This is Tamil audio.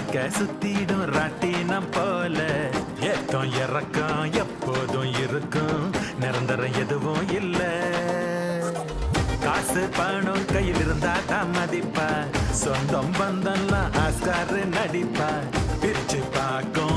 வாழ்க்கை சுத்திடும் ராட்டினம் போல ஏத்தம் இறக்கம் எப்போதும் இருக்கும் நிரந்தரம் எதுவும் இல்ல காசு பணம் கையில் இருந்தா தான் மதிப்பா சொந்தம் பந்தம்லாம் ஆஸ்காரு நடிப்பா பிரிச்சு பார்க்கும்